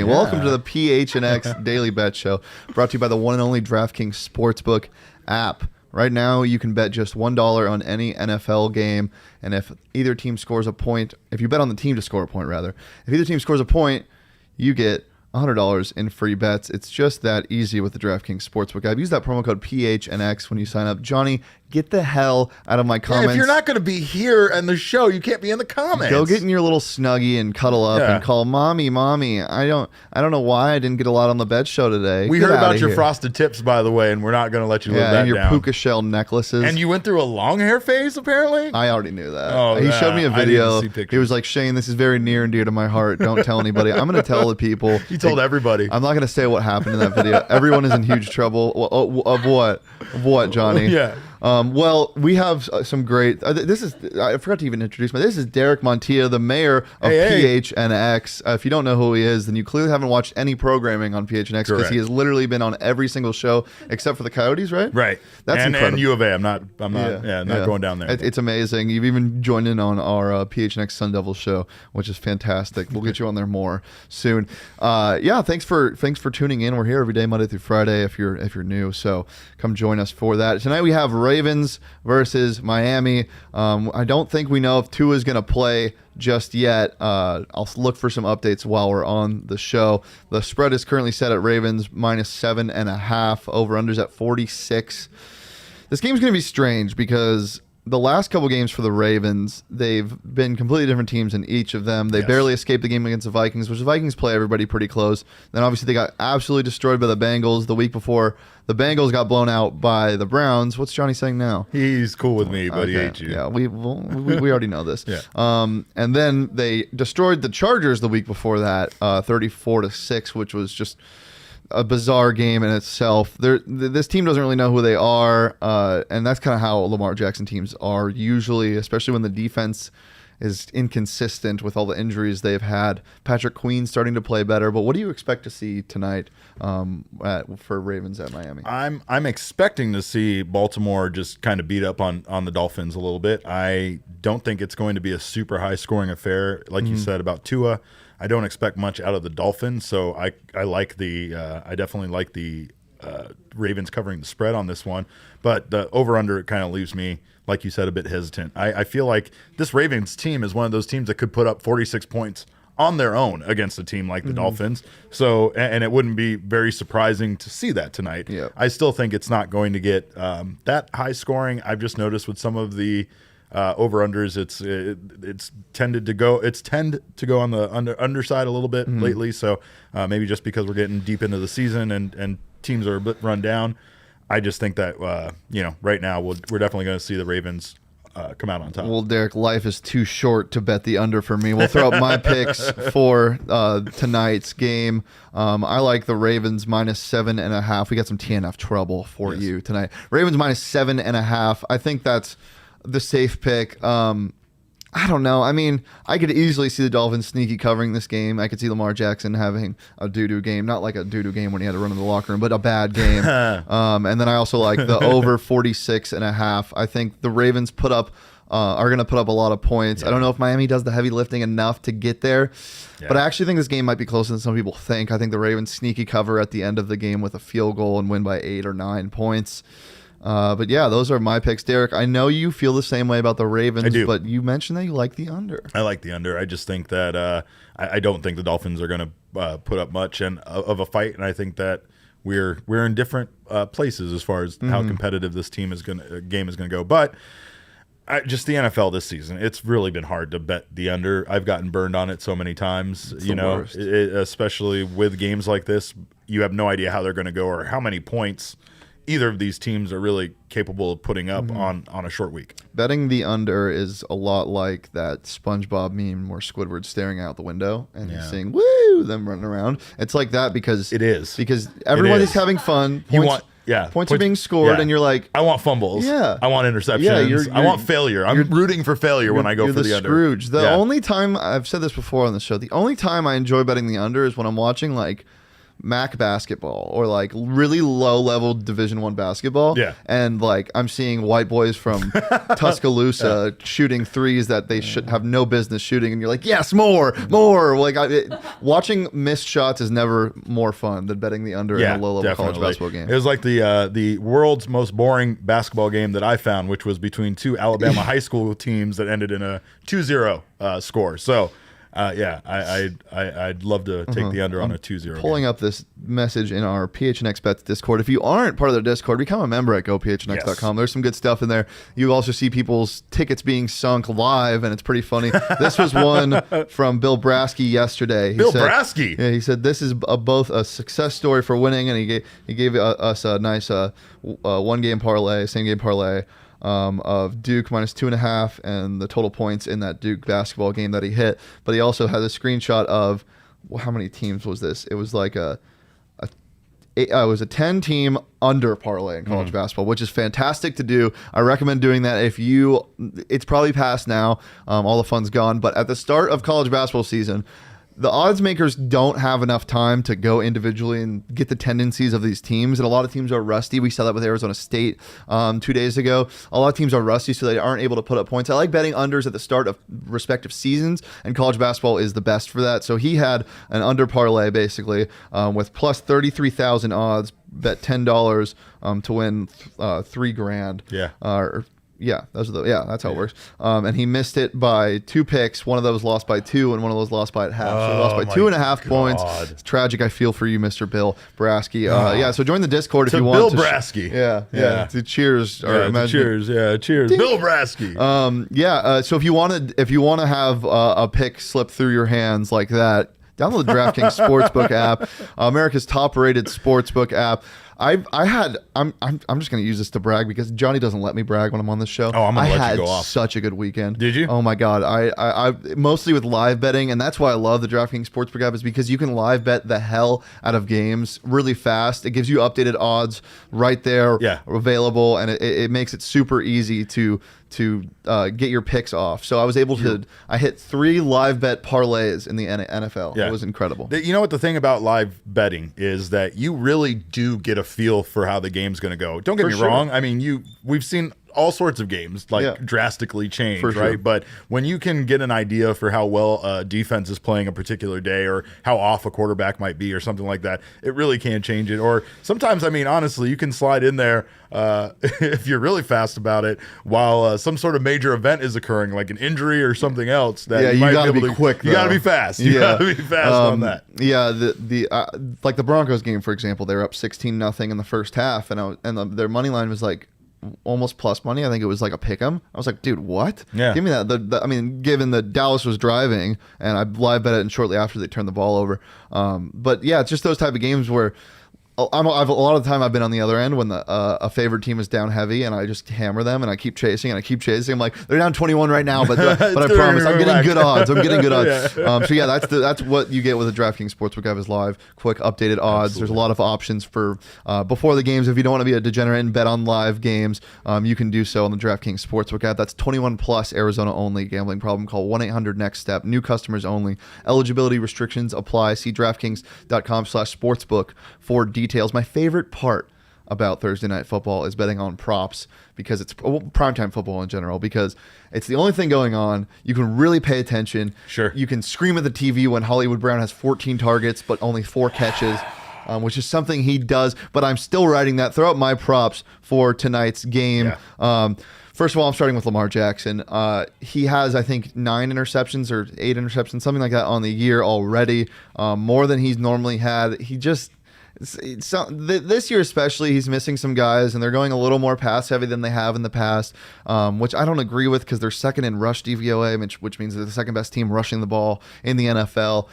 Welcome to the PHNX Daily Bet Show, brought to you by the one and only DraftKings Sportsbook app. Right now, you can bet just $1 on any NFL game, and if either team scores a point, if you bet on the team to score a point, rather, if either team scores a point, you get $100 in free bets. It's just that easy with the DraftKings Sportsbook app. Use that promo code PHNX when you sign up. Johnny, get the hell out of my comments. Yeah, if you're not going to be here in the show, you can't be in the comments. Go get in your little snuggie and cuddle up and call mommy. I don't know why I didn't get a lot on the bed show today. We heard about your frosted tips, by the way, and we're not going to let you live that down. And your puka shell necklaces. And you went through a long hair phase, apparently? I already knew that. He showed me a video. He was like, Shane, this is very near and dear to my heart. Don't tell anybody. I'm going to tell the people. He told everybody. I'm not going to say what happened in that video. Everyone is in huge trouble. Of what? Of what, Johnny? Yeah. Well, we have some great. I forgot to even introduce myself. This is Derek Montilla, the mayor of PHNX. If you don't know who he is, then you clearly haven't watched any programming on PHNX because he has literally been on every single show except for the Coyotes, right? Right. That's incredible. And U of A. I'm not going down there. It's amazing. You've even joined in on our PHNX Sun Devils show, which is fantastic. We'll get you on there more soon. Thanks for tuning in. We're here every day, Monday through Friday. If you're new, so come join us for that. Tonight we have Ravens versus Miami. I don't think we know if Tua is going to play just yet. I'll look for some updates while we're on the show. The spread is currently set at Ravens -7.5. Over-unders at 46. This game's going to be strange because the last couple games for the Ravens, they've been completely different teams in each of them. They barely escaped the game against the Vikings, which the Vikings play everybody pretty close. Then obviously they got absolutely destroyed by the Bengals the week before. The Bengals got blown out by the Browns. What's Johnny saying now? He's cool with me, but he hates you. Yeah, we already know this. And then they destroyed the Chargers the week before that, 34-6, which was just a bizarre game in itself. This team doesn't really know who they are, and that's kind of how Lamar Jackson teams are usually, especially when the defense is inconsistent with all the injuries they've had. Patrick Queen starting to play better, but what do you expect to see tonight for Ravens at Miami? I'm expecting to see Baltimore just kind of beat up on the Dolphins a little bit. I don't think it's going to be a super high scoring affair, like you said about Tua. I don't expect much out of the Dolphins, so I definitely like the Ravens covering the spread on this one. But the over-under kind of leaves me, like you said, a bit hesitant. I feel like this Ravens team is one of those teams that could put up 46 points on their own against a team like the Dolphins. So, and it wouldn't be very surprising to see that tonight. Yeah. I still think it's not going to get that high scoring. I've just noticed with some of the over-unders, it's tended to go on the underside a little bit lately. So maybe just because we're getting deep into the season and teams are a bit run down, I just think that right now we're definitely going to see the Ravens come out on top. Well, Derek, life is too short to bet the under for me. We'll throw up my picks for tonight's game. I like the Ravens -7.5. We got some TNF trouble for you tonight. Ravens -7.5. I think that's the safe pick. I don't know. I mean, I could easily see the Dolphins sneaky covering this game. I could see Lamar Jackson having a doo-doo game. Not like a doo-doo game when he had to run in the locker room, but a bad game. And then I also like the over 46.5. I think the Ravens are going to put up a lot of points. I don't know if Miami does the heavy lifting enough to get there, but I actually think this game might be closer than some people think. I think the Ravens sneaky cover at the end of the game with a field goal and win by 8 or 9 points. But yeah, those are my picks. Derek, I know you feel the same way about the Ravens, I do. But you mentioned that you like the under. I like the under. I just think that I don't think the Dolphins are going to put up much of a fight, and I think that we're in different places as far as how competitive this game is going to go. But just the NFL this season, it's really been hard to bet the under. I've gotten burned on it so many times. Worst. Especially with games like this, you have no idea how they're going to go or how many points either of these teams are really capable of putting up on a short week. Betting the under is a lot like that SpongeBob meme where Squidward's staring out the window and he's saying, woo, them running around. It's like that because it is. Because everyone is having fun. Points are being scored, and you're like, I want fumbles. Yeah. I want interceptions. I want failure. I'm rooting for failure when I go for the under. Scrooge. The only time, I've said this before on the show, the only time I enjoy betting the under is when I'm watching like MAC basketball or like really low level Division I basketball. Yeah. And like I'm seeing white boys from Tuscaloosa shooting threes that they should have no business shooting, and you're like, yes, more. Like watching missed shots is never more fun than betting the under in a low level college basketball game. It was like the world's most boring basketball game that I found, which was between two Alabama high school teams that ended in a 2-0 score. So. I'd love to take the under on a 2-0. Pulling up this message in our PHNX Bets Discord. If you aren't part of their Discord, become a member at gophnx.com. There's some good stuff in there. You also see people's tickets being sunk live, and it's pretty funny. This was one from Bill Brasky yesterday. Brasky? Yeah, he said this is both a success story for winning, and he gave us a nice one-game parlay, same-game parlay. Of Duke minus 2.5 and the total points in that Duke basketball game that he hit. But he also has a screenshot of how many teams was this? It was like it was a 10-team under parlay in college basketball, which is fantastic to do. I recommend doing that it's probably past now. All the fun's gone. But at the start of college basketball season, the odds makers don't have enough time to go individually and get the tendencies of these teams. And a lot of teams are rusty. We saw that with Arizona State 2 days ago. A lot of teams are rusty, so they aren't able to put up points. I like betting unders at the start of respective seasons, and college basketball is the best for that. So he had an under parlay, basically, with plus 33,000 odds, bet $10 to win $3,000. Yeah. That's how it works. And he missed it by 2 picks. One of those lost by 2, and one of those lost by half. So he lost by 2.5 points. It's tragic. I feel for you, Mr. Bill Brasky. So join the Discord if you want. Bill Brasky. Yeah. Cheers. Cheers. Yeah. Cheers. Ding. Bill Brasky. So if you want to have a pick slip through your hands like that, download the DraftKings Sportsbook app, America's top-rated sportsbook app. I'm just going to use this to brag because Johnny doesn't let me brag when I'm on this show. Oh, I'm going to let you go off. I had such a good weekend. Did you? Oh my God. I mostly with live betting, and that's why I love the DraftKings Sportsbook app, is because you can live bet the hell out of games really fast. It gives you updated odds right there available, and it makes it super easy to get your picks off. So I was able to I hit 3 live bet parlays in the NFL. It was incredible. You know what the thing about live betting is that you really do get a feel for how the game's going to go. Don't get me wrong. I mean, we've seen all sorts of games drastically change, right? But when you can get an idea for how well a defense is playing a particular day, or how off a quarterback might be, or something like that, it really can change it. Or sometimes, I mean, honestly, you can slide in there if you're really fast about it, while some sort of major event is occurring, like an injury or something else. That you got to be quick. You got to be fast. You got to be fast on that. Yeah, like the Broncos game, for example, they were up 16-0 in the first half, and their money line was like almost plus money. I think it was like a pick 'em. I was like, dude, what? Yeah. Give me that. I mean, given that Dallas was driving, and I live bet it, and shortly after they turned the ball over. But yeah, it's just those type of games where a lot of the time I've been on the other end when a favorite team is down heavy, and I just hammer them, and I keep chasing. I'm like, they're down 21 right now, but I promise I'm getting good odds. That's what you get with a DraftKings Sportsbook app, is live, quick, updated odds. Absolutely. There's a lot of options for before the games. If you don't want to be a degenerate and bet on live games, you can do so on the DraftKings Sportsbook app. That's 21 plus, Arizona only. Gambling problem? Call 1-800-NEXT-STEP. New customers only. Eligibility restrictions apply. See DraftKings.com/sportsbook for details. My favorite part about Thursday Night Football is betting on props, because it's primetime football in general, because it's the only thing going on. You can really pay attention. Sure. You can scream at the TV when Hollywood Brown has 14 targets but only 4 catches, which is something he does. But I'm still writing that. Throw out my props for tonight's game. Yeah. First of all, I'm starting with Lamar Jackson. He has, I think, 9 interceptions or 8 interceptions, something like that on the year already, more than he's normally had. He just... this year especially, he's missing some guys, and they're going a little more pass heavy than they have in the past, which I don't agree with, because they're second in rush DVOA, which means they're the second best team rushing the ball in the NFL,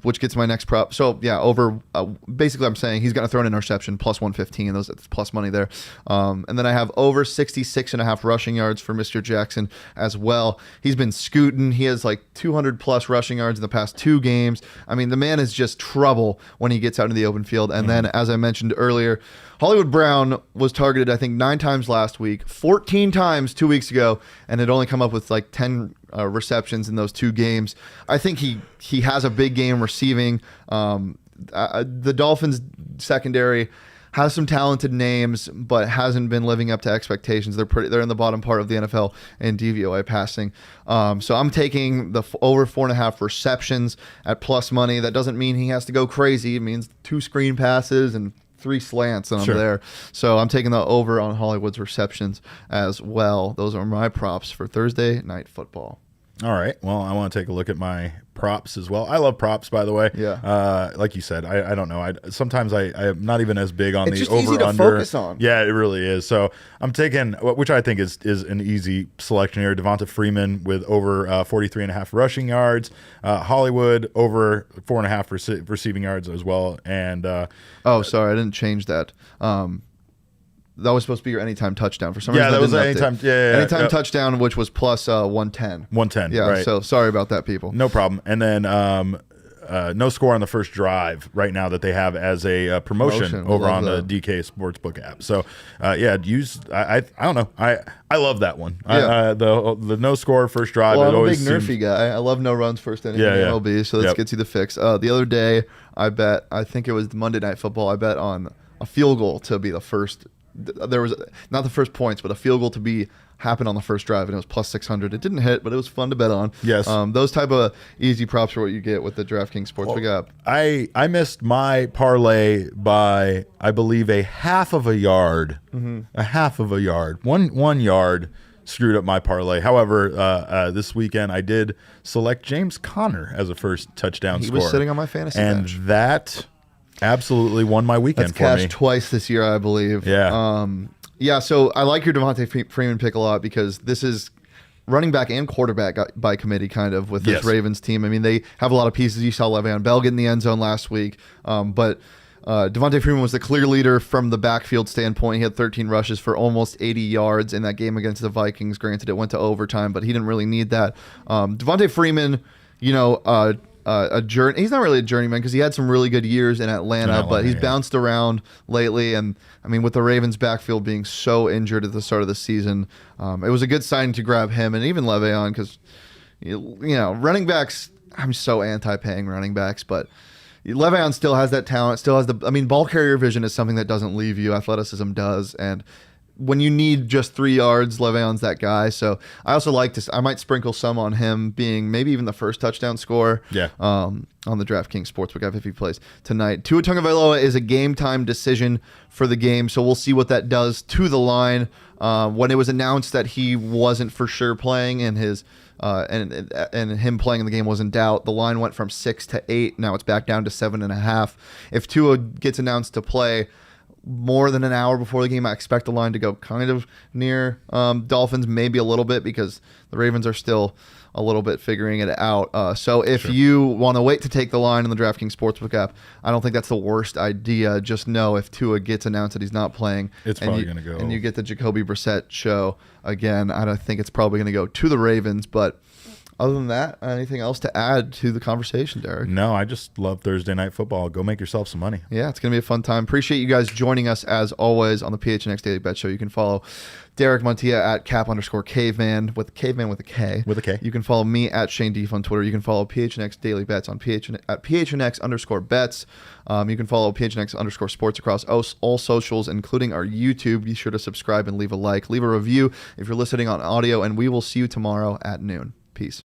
which gets my next prop. So yeah, basically I'm saying he's going to throw an interception, plus 115. That's plus money there. And then I have over 66.5 rushing yards for Mr. Jackson as well. He's been scooting. He has like 200 plus rushing yards in the past 2 games. I mean, the man is just trouble when he gets out into the open field. And then, as I mentioned earlier, Hollywood Brown was targeted, I think, 9 times last week, 14 times 2 weeks ago, and had only come up with like 10 receptions in those 2 games. I think he has a big game receiving. the Dolphins secondary has some talented names, but hasn't been living up to expectations. They're in the bottom part of the NFL in DVOA passing. So I'm taking the over 4.5 receptions at plus money. That doesn't mean he has to go crazy. It means 2 screen passes and 3 slants, and I'm there. So I'm taking the over on Hollywood's receptions as well. Those are my props for Thursday Night Football. All right. Well, I want to take a look at my props as well. I love props, by the way. Yeah. Like you said, I don't know. Sometimes I am not even as big on it's the just over easy to under. focus on. Yeah, it really is. So I'm taking, which I think is an easy selection here. Devonta Freeman with over 43.5 rushing yards. Hollywood over 4.5 receiving yards as well. And sorry, I didn't change that. That was supposed to be your anytime touchdown. For some reason, that was anytime. Anytime touchdown, which was plus 110. 110. Yeah. Right. So sorry about that, people. No problem. And then no score on the first drive right now that they have as a promotion over on the DK Sportsbook app. So I don't know. I love that one. Yeah. The no score first drive. Well, it I'm a always big Nerfy guy. I love no runs first inning in MLB. So let's get you the fix. The other day, I think it was Monday Night Football. I bet on a field goal to be the first. There was not the first points, but a field goal to be happen on the first drive, and it was plus 600. It didn't hit, but it was fun to bet on. Yes. Those type of easy props are what you get with the DraftKings Sportsbook app. I missed my parlay by, I believe, a half of a yard. A half of a yard. One yard screwed up my parlay. However, this weekend I did select James Conner as a first touchdown scorer. He was sitting on my fantasy bench. And that absolutely won my weekend That's for me. cashed twice this year, I believe. Yeah. So I like your Devonta Freeman pick a lot because this is running back and quarterback by committee kind of with this Ravens team. I mean, they have a lot of pieces. You saw Le'Veon Bell get in the end zone last week. But Devonta Freeman was the clear leader from the backfield standpoint. He had 13 rushes for almost 80 yards in that game against the Vikings. Granted, it went to overtime, but he didn't really need that. Devonta Freeman, a journey. He's not really a journeyman because he had some really good years in Atlanta, but he's bounced around lately. And I mean, with the Ravens backfield being so injured at the start of the season, it was a good sign to grab him and even Le'Veon because, running backs, I'm so anti-paying running backs, but Le'Veon still has that talent, still has ball carrier vision is something that doesn't leave you. Athleticism does. And when you need just 3 yards, Le'Veon's that guy. So I also like this. I might sprinkle some on him being maybe even the first touchdown scorer. On the DraftKings Sportsbook app if he plays tonight. Tua Tagovailoa is a game time decision for the game, so we'll see what that does to the line. When it was announced that he wasn't for sure playing and his and him playing in the game was in doubt, the line went from 6 to 8. Now it's back down to 7.5. If Tua gets announced to play more than an hour before the game, I expect the line to go kind of near Dolphins, maybe a little bit because the Ravens are still a little bit figuring it out. So if you want to wait to take the line in the DraftKings Sportsbook app, I don't think that's the worst idea. Just know if Tua gets announced that he's not playing, it's probably going to go. And you get the Jacoby Brissett show again, I don't think it's probably going to go to the Ravens, but other than that, anything else to add to the conversation, Derek? No, I just love Thursday Night Football. Go make yourself some money. Yeah, it's going to be a fun time. Appreciate you guys joining us as always on the PHNX Daily Bet Show. You can follow Derek Montilla at @cap_caveman with a K. With a K. You can follow me at Shane Deef on Twitter. You can follow PHNX Daily Bets on at PHNX_bets. You can follow PHNX_sports across all socials, including our YouTube. Be sure to subscribe and leave a like. Leave a review if you're listening on audio, and we will see you tomorrow at noon. Peace.